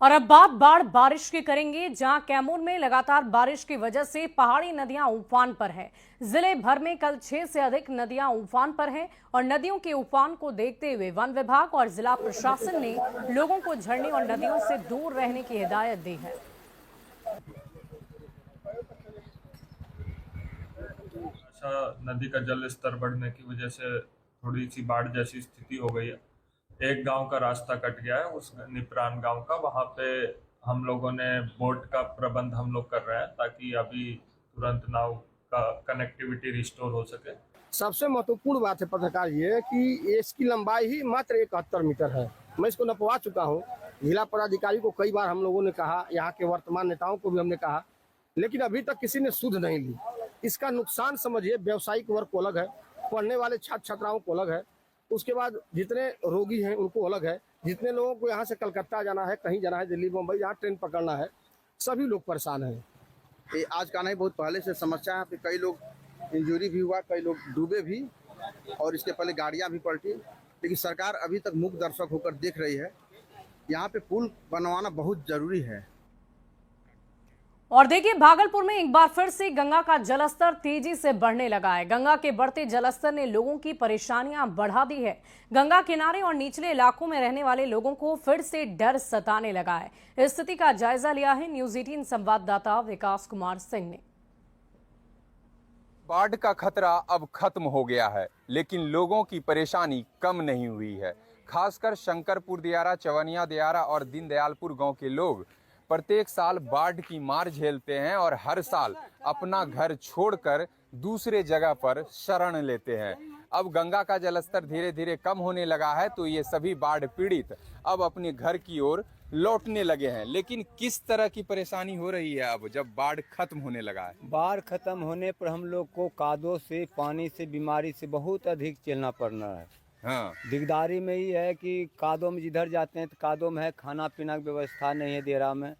और अब बात बाढ़ बारिश की करेंगे, जहां कैमूर में लगातार बारिश की वजह से पहाड़ी नदियां उफान पर है। जिले भर में कल 6 से अधिक नदियां उफान पर हैं और नदियों के उफान को देखते हुए वन विभाग और जिला प्रशासन ने लोगों को झरने और नदियों से दूर रहने की हिदायत दी है। नदी का जल स्तर बढ़ने की वजह से थोड़ी सी बाढ़ जैसी स्थिति हो गई है। एक गांव का रास्ता कट गया है, उस निपरान गांव का, वहां पे हम लोगों ने बोट का प्रबंध हम लोग कर रहे हैं ताकि अभी तुरंत नाव का कनेक्टिविटी रिस्टोर हो सके। सबसे महत्वपूर्ण बात है पत्रकार ये कि इसकी लंबाई ही मात्र 71 मीटर है। मैं इसको नपवा चुका हूँ। जिला पदाधिकारी को कई बार हम लोगों ने कहा, यहाँ के वर्तमान नेताओं को भी हमने कहा, लेकिन अभी तक किसी ने सुध नहीं ली। इसका नुकसान समझिए, व्यावसायिक वर्ग को अलग है, पढ़ने वाले छात्र छात्राओं को अलग है, उसके बाद जितने रोगी हैं उनको अलग है, जितने लोगों को यहाँ से कलकत्ता जाना है, कहीं जाना है, दिल्ली मुंबई जहाँ ट्रेन पकड़ना है, सभी लोग परेशान हैं। ये आज का नहीं, बहुत पहले से समस्या है। पे कई लोग इंजरी भी हुआ, कई लोग डूबे भी, और इसके पहले गाड़ियाँ भी पलटी, लेकिन सरकार अभी तक मूक दर्शक होकर देख रही है। यहाँ पे पुल बनवाना बहुत जरूरी है। और देखिए, भागलपुर में एक बार फिर से गंगा का जलस्तर तेजी से बढ़ने लगा है। गंगा के बढ़ते जलस्तर ने लोगों की परेशानियां बढ़ा दी है। गंगा किनारे और निचले इलाकों में रहने वाले लोगों को फिर से डर सताने लगा है। इस स्थिति का जायजा लिया है न्यूज़ 18 संवाददाता विकास कुमार सिंह ने। बाढ़ का खतरा अब खत्म हो गया है, लेकिन लोगों की परेशानी कम नहीं हुई है। खासकर शंकरपुर दियारा, चवनिया दियारा और दीनदयालपुर गांव के लोग प्रत्येक साल बाढ़ की मार झेलते हैं और हर साल अपना घर छोड़कर दूसरे जगह पर शरण लेते हैं। अब गंगा का जलस्तर धीरे धीरे कम होने लगा है, तो ये सभी बाढ़ पीड़ित अब अपने घर की ओर लौटने लगे हैं। लेकिन किस तरह की परेशानी हो रही है अब जब बाढ़ खत्म होने लगा है? बाढ़ खत्म होने पर हम लोग को कादो से, पानी से, बीमारी से बहुत अधिक झेलना पड़ना है। हाँ, दिकदारी में ही है कि कादो में जिधर जाते हैं तो कादो में है, खाना पीना की व्यवस्था नहीं है देरा में।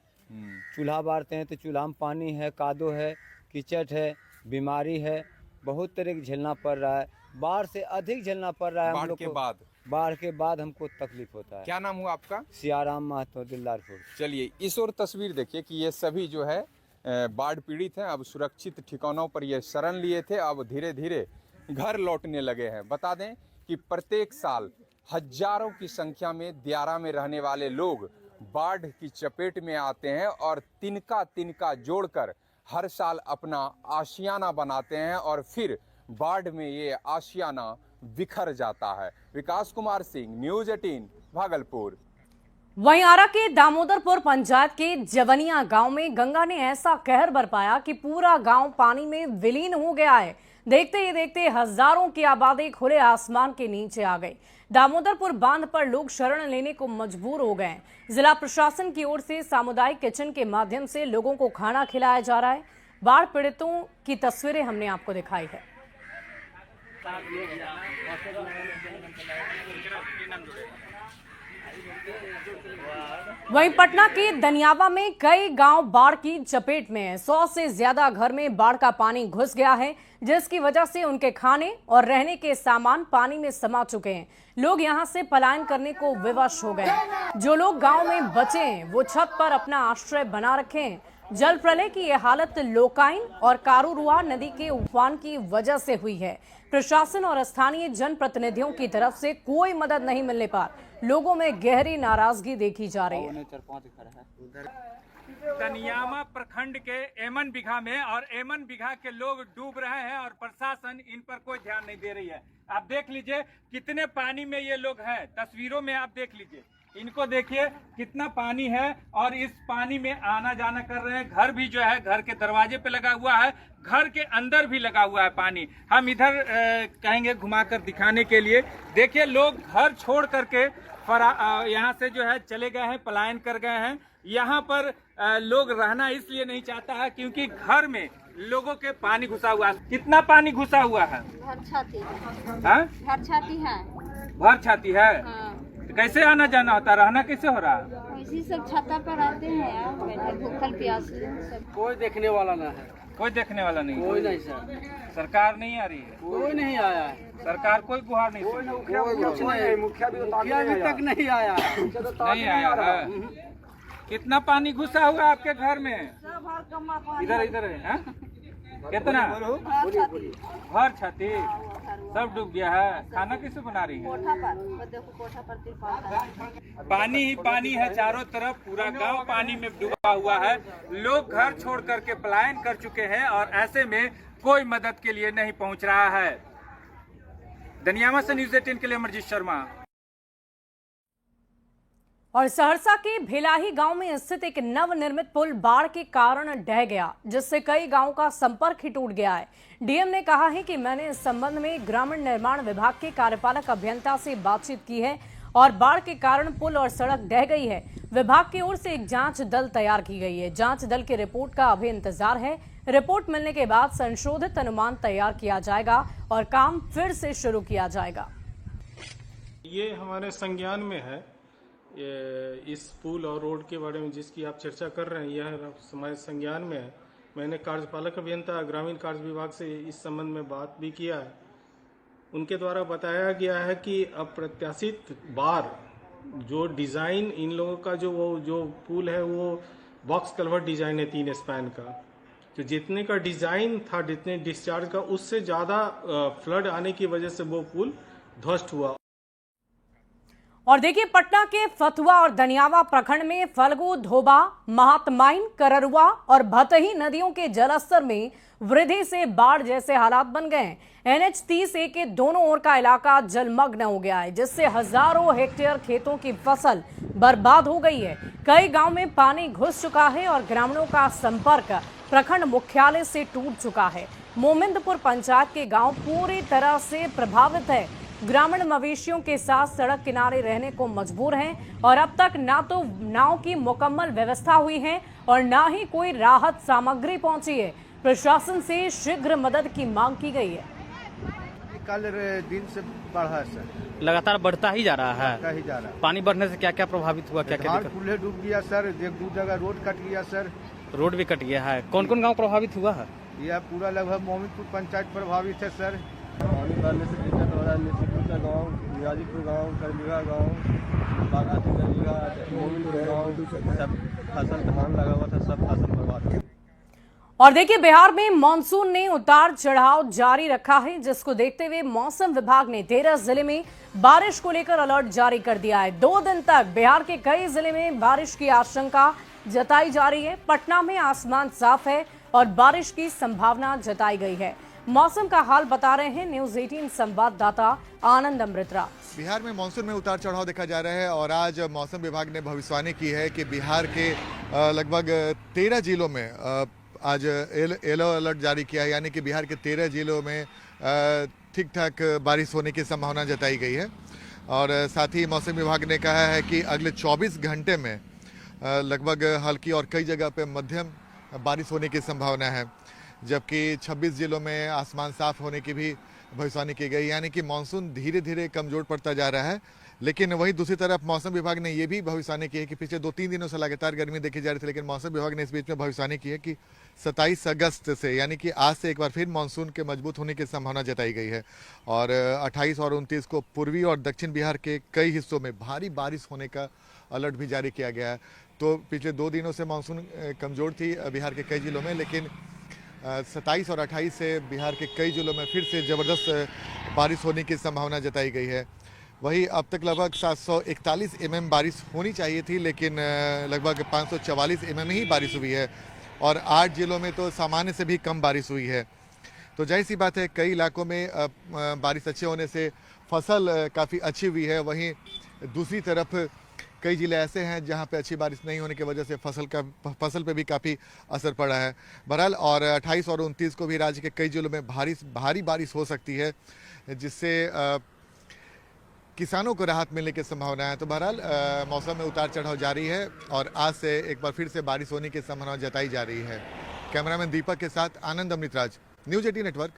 चूल्हा बारते हैं तो चूल्हा में पानी है, कादो है, कीचड़ है, बीमारी है, बहुत तरह की झेलना पड़ रहा है। बाढ़ से अधिक झेलना पड़ रहा है हम लोग को। बाढ़ के बाद हमको तकलीफ होता है। क्या नाम हुआ आपका? सियाराम महतो, दिलदारपुर। चलिए इस और तस्वीर देखिए कि ये सभी जो है बाढ़ पीड़ित हैं। अब सुरक्षित ठिकानों पर ये शरण लिए थे, अब धीरे धीरे घर लौटने लगे हैं। बता दें कि प्रत्येक साल हजारों की संख्या में दियारा में रहने वाले लोग बाढ़ की चपेट में आते हैं और तिनका तिनका जोड़कर हर साल अपना आशियाना बनाते हैं और फिर बाढ़ में ये आशियाना बिखर जाता है। विकास कुमार सिंह, न्यूज़ 18 भागलपुर। वहीं आरा के दामोदरपुर पंचायत के जवनिया गांव में गंगा ने ऐसा कहर बरपाया कि पूरा गांव पानी में विलीन हो गया है। देखते ही देखते हजारों की आबादी खुले आसमान के नीचे आ गई। दामोदरपुर बांध पर लोग शरण लेने को मजबूर हो गए। जिला प्रशासन की ओर से सामुदायिक किचन के माध्यम से लोगों को खाना खिलाया जा रहा है। बाढ़ पीड़ितों की तस्वीरें हमने आपको दिखाई है। वहीं पटना के दनियावा में कई गांव बाढ़ की चपेट में हैं। 100 से ज्यादा घर में बाढ़ का पानी घुस गया है, जिसकी वजह से उनके खाने और रहने के सामान पानी में समा चुके हैं। लोग यहां से पलायन करने को विवश हो गए हैं। जो लोग गांव में बचे हैं वो छत पर अपना आश्रय बना रखे हैं। जल प्रलय की यह हालत लोकाइन और कारूरुआ नदी के उफान की वजह से हुई है। प्रशासन और स्थानीय जनप्रतिनिधियों की तरफ से कोई मदद नहीं मिलने पर लोगों में गहरी नाराजगी देखी जा रही है। दनियामा प्रखंड के एमन बिघा में और एमन बिघा के लोग डूब रहे हैं और प्रशासन इन पर कोई ध्यान नहीं दे रही है। आप देख लीजिए कितने पानी में ये लोग हैं। तस्वीरों में आप देख लीजिए, इनको देखिए कितना पानी है और इस पानी में आना जाना कर रहे हैं। घर भी जो है घर के दरवाजे पे लगा हुआ है, घर के अंदर भी लगा हुआ है पानी। हम इधर कहेंगे घुमाकर दिखाने के लिए। देखिए लोग घर छोड़ करके यहाँ से जो है चले गए हैं, पलायन कर गए हैं। यहाँ पर लोग रहना इसलिए नहीं चाहता है क्योंकि घर में लोगों के पानी घुसा हुआ है। कितना पानी घुसा हुआ है? भर छाती है। भर छाती है। हाँ। कैसे आना जाना होता है? रहना कैसे हो रहा है? इसी सब छत्ता पर रहते हैं यार, बैठे भूखल प्यासे सब। कोई देखने वाला ना है। कोई देखने वाला नहीं? कोई नहीं सर। सरकार नहीं आ रही है? कोई नहीं आया है। सरकार कोई गुहार नहीं? मुखिया भी अभी तक नहीं आया। नहीं आया है। कितना पानी घुसा हुआ है आपके घर में? इधर इधर है हाँ? कितना? भर छाती सब डूब गया है। खाना कैसे बना रही है? पानी ही पानी है चारों तरफ, पूरा गांव पानी में डूबा हुआ है। लोग घर छोड़ करके पलायन कर चुके हैं और ऐसे में कोई मदद के लिए नहीं पहुंच रहा है। दनियामा से न्यूज़ 18 के लिए अमरजीत शर्मा। और सहरसा के भेलाही गांव में स्थित एक नवनिर्मित पुल बाढ़ के कारण ढह गया, जिससे कई गांवों का संपर्क ही टूट गया है। डीएम ने कहा है कि मैंने इस संबंध में ग्रामीण निर्माण विभाग के कार्यपालक अभियंता से बातचीत की है और बाढ़ के कारण पुल और सड़क ढह गई है। विभाग की ओर से एक जांच दल तैयार की गई है। जांच दल की रिपोर्ट का अभी इंतजार है। रिपोर्ट मिलने के बाद संशोधित अनुमान तैयार किया जाएगा और काम फिर से शुरू किया जाएगा। ये हमारे संज्ञान में है, इस पुल और रोड के बारे में जिसकी आप चर्चा कर रहे हैं, यह हमारे संज्ञान में है। मैंने कार्यपालक अभियंता ग्रामीण कार्य विभाग से इस संबंध में बात भी किया है। उनके द्वारा बताया गया है कि अप्रत्याशित बार जो डिज़ाइन इन लोगों का जो पुल है वो बॉक्स कल्वर्ट डिज़ाइन है 3 स्पैन का, तो जितने का डिज़ाइन था, जितने डिस्चार्ज का, उससे ज़्यादा फ्लड आने की वजह से वो पुल ध्वस्त हुआ। और देखिए, पटना के फतुआ और दनियावा प्रखंड में फल्गु, धोबा, महात्माइन, कररुआ और भतही नदियों के जलस्तर में वृद्धि से बाढ़ जैसे हालात बन गए हैं। NH 30A के दोनों ओर का इलाका जलमग्न हो गया है, जिससे हजारों हेक्टेयर खेतों की फसल बर्बाद हो गई है। कई गांव में पानी घुस चुका है और ग्रामीणों का संपर्क प्रखंड मुख्यालय से टूट चुका है। मोमिंदपुर पंचायत के गांव पूरी तरह से प्रभावित है। ग्रामीण मवेशियों के साथ सड़क किनारे रहने को मजबूर हैं और अब तक ना तो नाव की मुकम्मल व्यवस्था हुई है और ना ही कोई राहत सामग्री पहुंची है। प्रशासन से शीघ्र मदद की मांग की गई है। कल दिन से बढ़ा है सर, लगातार बढ़ता ही जा रहा है। पानी बढ़ने से क्या क्या प्रभावित हुआ? क्या क्या पुल डूब गया सर, 1-2 जगह रोड कट गया सर। रोड भी कट गया है। कौन कौन गांव प्रभावित हुआ है? यह पूरा लगभग मोमिनपुर पंचायत प्रभावित है सर। पानी भरने से दिक्कत हो रहा है। निशिपुर गाँव, गाजीपुर गाँव, करबीघा गाँव, मोमिनपुर गाँव, सब फसल धान लगा हुआ था, सब फसल बर्बाद है। और देखिए, बिहार में मानसून ने उतार चढ़ाव जारी रखा है, जिसको देखते हुए मौसम विभाग ने 13 जिले में बारिश को लेकर अलर्ट जारी कर दिया है। 2 दिन तक बिहार के कई जिले में बारिश की आशंका जताई जा रही है। पटना में आसमान साफ है और बारिश की संभावना जताई गई है। मौसम का हाल बता रहे हैं न्यूज़ 18 संवाददाता आनंद अमृतरा। बिहार में मानसून में उतार चढ़ाव देखा जा रहा है और आज मौसम विभाग ने भविष्यवाणी की है कि बिहार के लगभग 13 जिलों में आज येलो अलर्ट जारी किया है, यानी कि बिहार के 13 जिलों में ठीक ठाक बारिश होने की संभावना जताई गई है। और साथ ही मौसम विभाग ने कहा है कि अगले 24 घंटे में लगभग हल्की और कई जगह पे मध्यम बारिश होने की संभावना है, जबकि 26 जिलों में आसमान साफ होने की भी भविष्यवाणी की गई, यानी कि मानसून धीरे धीरे कमजोर पड़ता जा रहा है। लेकिन वहीं दूसरी तरफ मौसम विभाग ने यह भी भविष्यवाणी की है कि पिछले 2-3 दिनों से लगातार गर्मी देखी जा रही थी, लेकिन मौसम विभाग ने इस बीच में भविष्यवाणी की है कि 27 अगस्त से, यानी कि आज से एक बार फिर मानसून के मजबूत होने की संभावना जताई गई है। और 28 और 29 को पूर्वी और दक्षिण बिहार के कई हिस्सों में भारी बारिश होने का अलर्ट भी जारी किया गया है। तो पिछले 2 दिनों से मानसून कमजोर थी बिहार के कई जिलों में, लेकिन 27 और 28 से बिहार के कई जिलों में फिर से ज़बरदस्त बारिश होने की संभावना जताई गई है। वही अब तक लगभग 741 mm बारिश होनी चाहिए थी, लेकिन लगभग 544 mm ही बारिश हुई है और 8 जिलों में तो सामान्य से भी कम बारिश हुई है। तो जाहिर सी बात है, कई इलाकों में बारिश अच्छे होने से फसल काफ़ी अच्छी हुई है। वहीं दूसरी तरफ कई जिले ऐसे हैं जहां पे अच्छी बारिश नहीं होने की वजह से फसल पे भी काफ़ी असर पड़ा है। बहरहाल और 28 और 29 को भी राज्य के कई जिलों में भारी बारिश हो सकती है, जिससे किसानों को राहत मिलने की संभावना है। तो बहरहाल मौसम में उतार चढ़ाव जारी है और आज से एक बार फिर से बारिश होने की संभावना जताई जा रही है। कैमरामैन दीपक के साथ आनंद अमृतराज, न्यूज़ 18 नेटवर्क,